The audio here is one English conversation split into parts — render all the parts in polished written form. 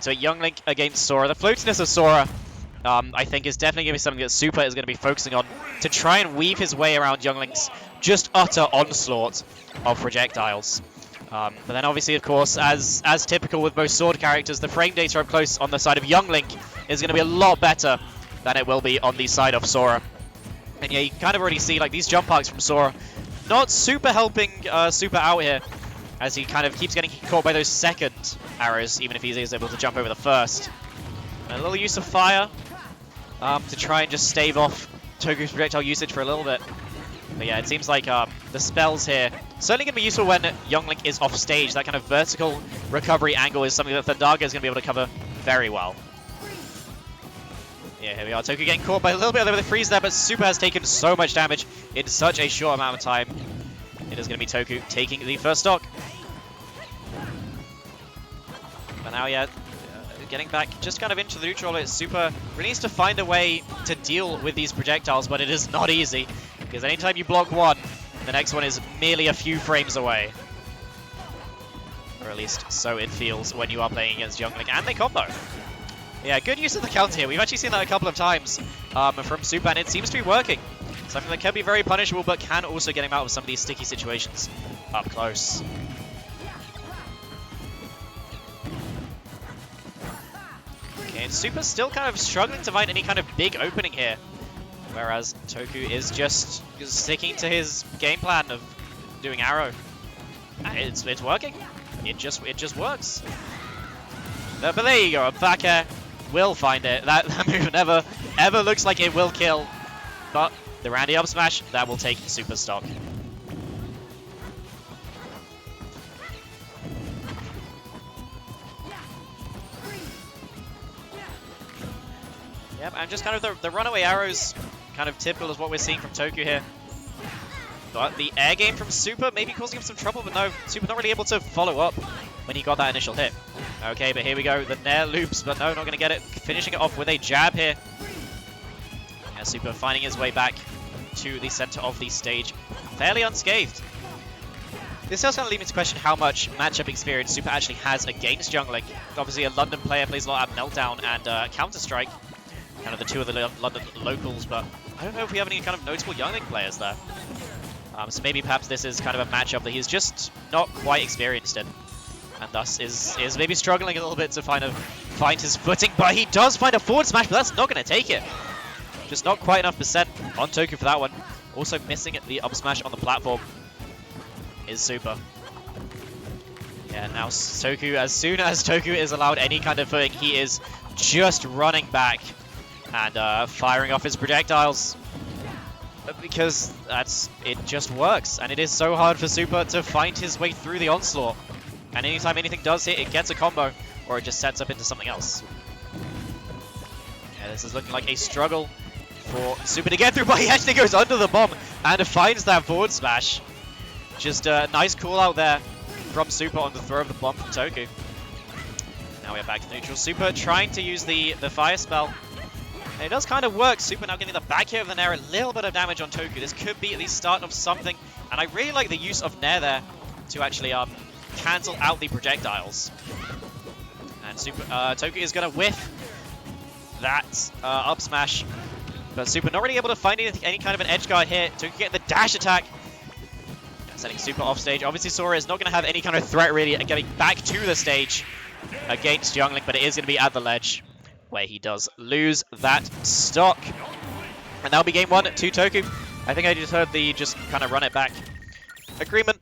into it. Young Link against Sora. The floatiness of Sora, I think, is definitely going to be something that Soopah is going to be focusing on to try and weave his way around Young Link's just utter onslaught of projectiles. But then obviously, of course, as typical with most sword characters, the frame data up close on the side of Young Link is going to be a lot better than it will be on the side of Sora. And yeah, you can kind of already see like these jump arcs from Sora not super helping Soopah out here, as he kind of keeps getting caught by those second arrows, even if he is able to jump over the first. And a little use of fire to try and just stave off Toku's projectile usage for a little bit. But yeah, it seems like the spells here certainly going to be useful when Young Link is off stage. That kind of vertical recovery angle is something that Thundaga is going to be able to cover very well. Yeah, here we are. Toku getting caught by a little bit of the freeze there, but Soopah has taken so much damage in such a short amount of time. It is going to be Toku taking the first stock. But now, yeah, getting back just kind of into the neutral. Soopah really needs to find a way to deal with these projectiles, but it is not easy, because anytime you block one, the next one is merely a few frames away. Or at least so it feels when you are playing against Young Link, and they combo. Yeah, good use of the counter here. We've actually seen that a couple of times from Soopah, and it seems to be working. Something that can be very punishable, but can also get him out of some of these sticky situations up close. Okay, and Soopah's still kind of struggling to find any kind of big opening here, whereas Toku is just sticking to his game plan of doing arrow. And it's working. It just works. But there you go. Back air will find it. That move never ever looks like it will kill, but the Randy up smash that will take Soopah stock. Yep, and just kind of the runaway arrows, kind of typical as what we're seeing from Toku here. But the air game from Soopah maybe causing him some trouble, but no, Soopah not really able to follow up when he got that initial hit. Okay, but here we go, the Nair loops, but no, not going to get it. Finishing it off with a jab here. Yeah, Soopah finding his way back to the center of the stage, fairly unscathed. This does kind of lead me to question how much matchup experience Soopah actually has against Young Link. Obviously, a London player plays a lot at Meltdown and Counter-Strike, kind of the two of the London locals, but I don't know if we have any kind of notable Young Link players there. So maybe perhaps this is kind of a matchup that he's just not quite experienced in, and thus is maybe struggling a little bit to find his footing. But he does find a forward smash, but that's not going to take it. Just not quite enough percent on Toku for that one. Also missing the up smash on the platform is Soopah. Yeah, now Toku, as soon as Toku is allowed any kind of footing, he is just running back and firing off his projectiles. Because it just works, and it is so hard for Soopah to find his way through the onslaught. And anytime anything does hit, it gets a combo, or it just sets up into something else. Yeah, this is looking like a struggle for Soopah to get through, but he actually goes under the bomb and finds that forward smash. Just a nice call out there from Soopah on the throw of the bomb from Toku. Now we're back to neutral. Soopah trying to use the fire spell. It does kind of work. Soopah now getting the back here of the Nair, a little bit of damage on Toku. This could be the start of something, and I really like the use of Nair there to actually cancel out the projectiles. And Toku is going to whiff that up smash, but Soopah not really able to find any kind of an edge guard here. Toku getting the dash attack, sending Soopah off stage. Obviously Sora is not going to have any kind of threat really at getting back to the stage against Young Link, but it is going to be at the ledge, where he does lose that stock. And that'll be game one to Toku. I think I just heard the just kind of run it back agreement.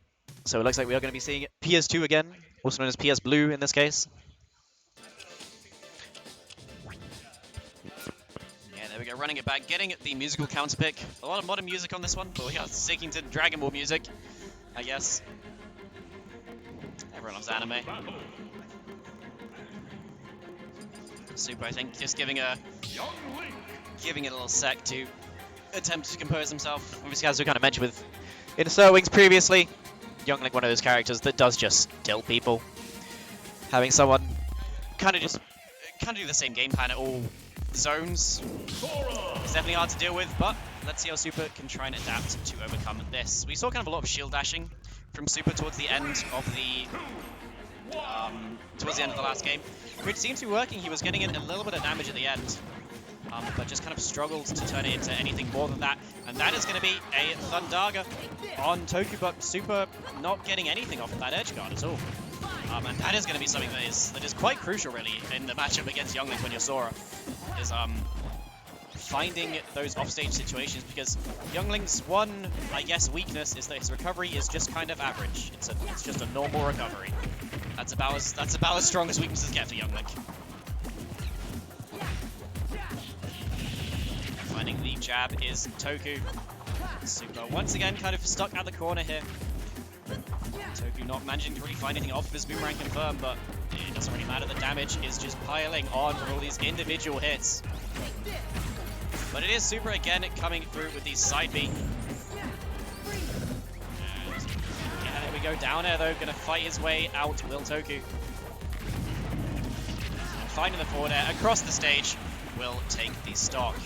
So it looks like we are going to be seeing PS2 again, also known as PS Blue in this case. Yeah, there we go, running it back, getting the musical counter pick. A lot of modern music on this one, but we are sticking to Dragon Ball music, I guess. Everyone loves anime. Soopah, I think, just giving it a little sec to attempt to compose himself. Obviously, as we kind of mentioned with Insert Wings previously, Young Link, one of those characters that does just tilt people. Having someone kind of do the same game plan at all zones is definitely hard to deal with, but let's see how Soopah can try and adapt to overcome this. We saw kind of a lot of shield dashing from Soopah towards the end of the towards the end of the last game, which seems to be working. He was getting in a little bit of damage at the end, but just kind of struggled to turn it into anything more than that. And that is going to be a Thundaga on Toku, but Soopah not getting anything off of that edge guard at all. And that is going to be something that is quite crucial, really, in the matchup against Younglink when you're Sora, is finding those offstage situations, because Younglink's one, I guess, weakness is that his recovery is just kind of average. It's just a normal recovery. That's about as strong as weaknesses get for Younglink. Finding the jab is Toku. Soopah once again kind of stuck at the corner here. Toku not managing to really find anything off of his boomerang confirm, but it doesn't really matter. The damage is just piling on with all these individual hits. But it is Soopah again coming through with these side B. And yeah, there we go. Down air though, gonna fight his way out, will Toku. And finding the forward air across the stage will take the stock.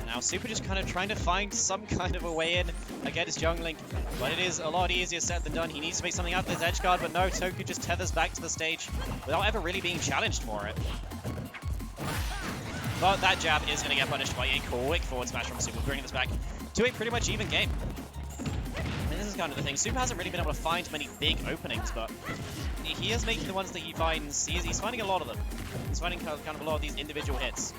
Now Soopah just kind of trying to find some kind of a way in against Younglink, but it is a lot easier said than done. He needs to make something out of his edge guard, but no, Toku just tethers back to the stage without ever really being challenged for it. But that jab is going to get punished by a quick forward smash from Soopah, bringing this back to a pretty much even game. And this is kind of the thing. Soopah hasn't really been able to find many big openings, but he is making the ones that he finds. He's finding a lot of them. He's finding kind of a lot of these individual hits.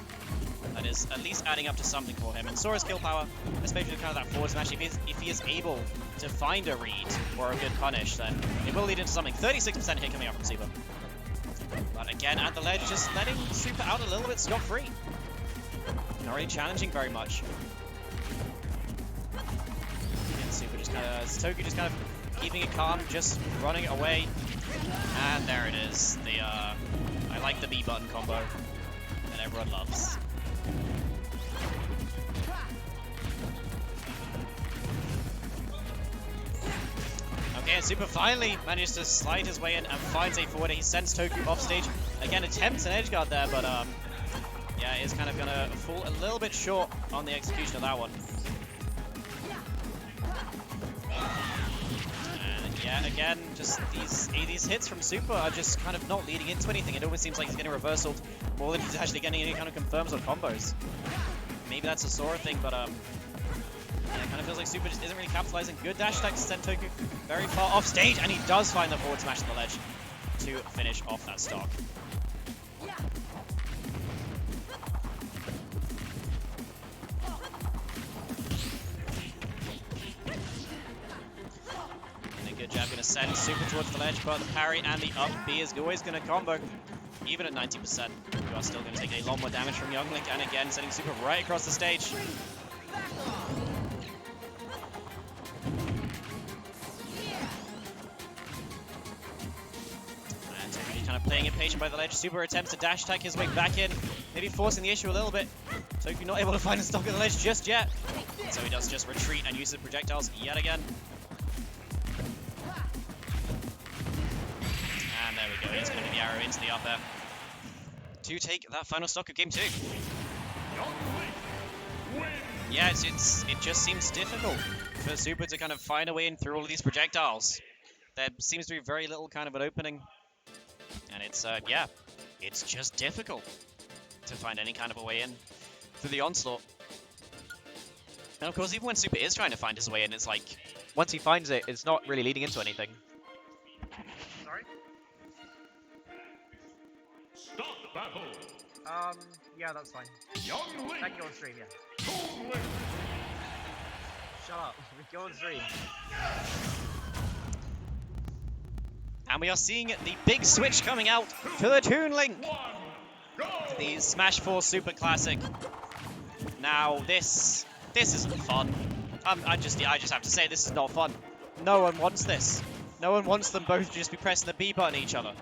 That is at least adding up to something for him. And Sora's kill power, especially with kind of that forward smash, if he is able to find a read or a good punish, then it will lead into something. 36% hit coming out from Soopah. But again, at the ledge, just letting Soopah out a little bit scot-free. Not really challenging very much. And Soopah just kind of, Toku just kind of keeping it calm, just running away. And there it is. The I like the B button combo that everyone loves. Okay, and Soopah finally managed to slide his way in and finds a forward. He sends Toku off stage. Again, attempts an edge guard there, but yeah, is kind of gonna fall a little bit short on the execution of that one. And yeah, again, just these hits from Soopah are just kind of not leading into anything. It almost seems like he's getting reversaled more than he's actually getting any kind of confirms or combos. Maybe that's a Sora thing, but yeah, it kind of feels like Soopah just isn't really capitalizing. Good dash attack to send Toku very far off stage, and he does find the forward smash on the ledge to finish off that stock. And a good jab going to send Soopah towards the ledge, but the parry and the up B is always going to combo. Even at 90%, you are still going to take a lot more damage from Younglink, and again, sending Soopah right across the stage. Kind of playing impatient by the ledge. Soopah attempts to dash attack his way back in, maybe forcing the issue a little bit. Toku not able to find a stock at the ledge just yet. So he does just retreat and use the projectiles yet again. And there we go. He's going to get the arrow into the up air to take that final stock of game 2. Yeah, it just seems difficult for Soopah to kind of find a way in through all of these projectiles. There seems to be very little kind of an opening. And it's, yeah, it's just difficult to find any kind of a way in through the onslaught. And of course, even when Soopah is trying to find his way in, it's like, once he finds it, it's not really leading into anything. Sorry? Stop battle! Yeah, that's fine. Younglink! I can go on stream, yeah. Shut up. We go on stream. And we are seeing the big switch coming out to the Toon Link, the Smash 4 Super Classic. Now this isn't fun. I just have to say, this is not fun. No one wants this. No one wants them both to just be pressing the B button at each other.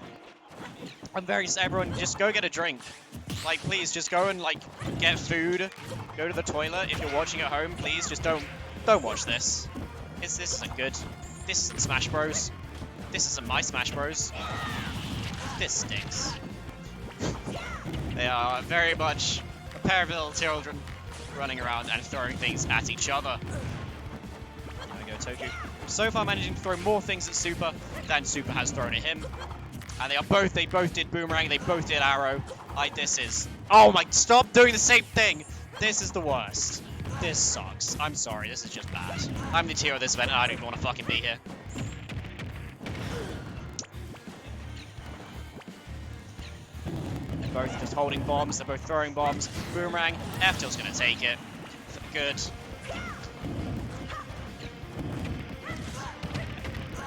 I'm very sad. Everyone, just go get a drink. Like, please, just go and like get food. Go to the toilet. If you're watching at home, please just don't watch this. This isn't good. This isn't Smash Bros. This isn't my Smash Bros. This stinks. They are very much a pair of little children running around and throwing things at each other. There we go, Toku so far managing to throw more things at Soopah than Soopah has thrown at him. And they both did boomerang, they both did arrow. Oh my, stop doing the same thing! This is the worst. This sucks. I'm sorry, this is just bad. I'm the tier of this event and I don't even want to fucking be here. They're both just holding bombs, they're both throwing bombs. Boomerang, F-Til's gonna take it. Good.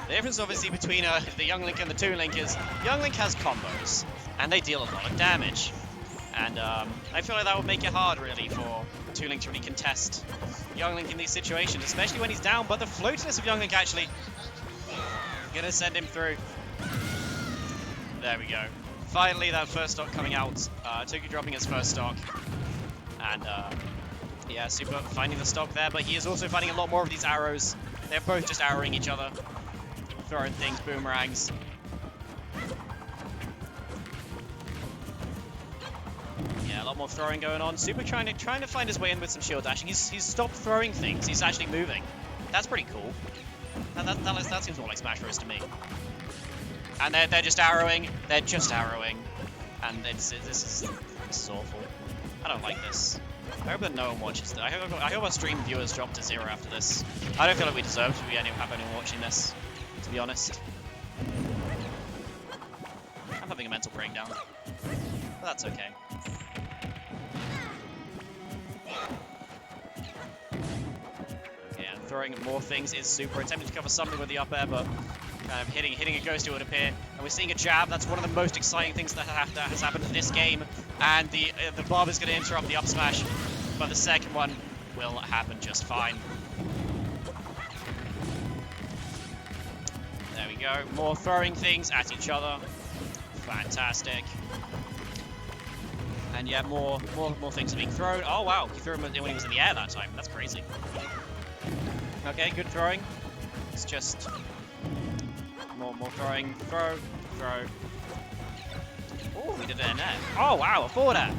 The difference, obviously, between the Young Link and the Toon Link is Young Link has combos, and they deal a lot of damage. And I feel like that would make it hard, really, for Toon Link to really contest Young Link in these situations, especially when he's down. But the floatiness of Young Link actually gonna send him through. There we go. Finally, that first stock coming out. Toku dropping his first stock, and yeah, Soopah finding the stock there. But he is also finding a lot more of these arrows. They're both just arrowing each other. Throwing things, boomerangs. Yeah, a lot more throwing going on. Soopah trying to find his way in with some shield dashing. He's stopped throwing things. He's actually moving. That's pretty cool. That seems more like Smash Bros to me. And they're just arrowing. They're just arrowing. And this is awful. I don't like this. I hope that no one watches this. I hope our stream viewers drop to 0 after this. I don't feel like we deserve to have anyone watching this, to be honest. I'm having a mental breakdown. But that's okay. Okay, and throwing more things is Soopah. Attempting to cover something with the up air, but kind of hitting a ghost, it would appear. And we're seeing a jab. That's one of the most exciting things that has happened in this game. And the Bob is going to interrupt the up smash, but the second one will happen just fine. There we go. More throwing things at each other. Fantastic. And yeah, more things are being thrown. Oh wow, he threw him when he was in the air that time. That's crazy. Okay, good throwing. It's just more throwing. Throw. Oh, we did it in there. Oh wow, a forward air.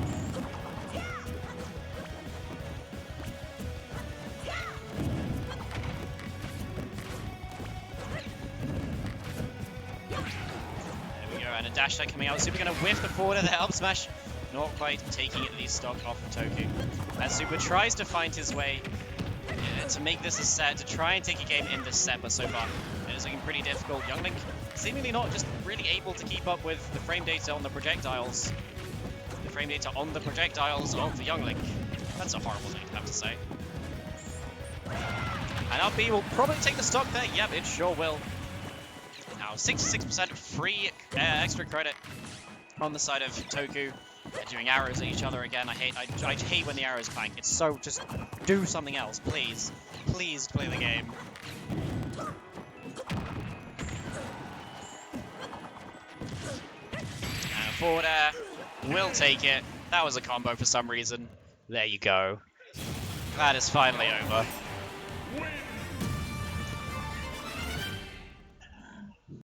There we go, and a dash attack coming out. Soopah gonna whiff the forward air, the up smash. Not quite taking the stock off of Toku. As Soopah tries to find his way to make this a set, to try and take a game in this set, but so far it is looking pretty difficult. Young Link seemingly not just really able to keep up with the frame data on the projectiles. The frame data on the projectiles of the Young Link. That's a horrible thing to have to say. And RB will probably take the stock there. Yep, it sure will. Now 66% free extra credit on the side of Toku. They're doing arrows at each other again. I hate when the arrows clank. It's so, just do something else, please. Please play the game. And a forward air will take it. That was a combo for some reason. There you go. That is finally over.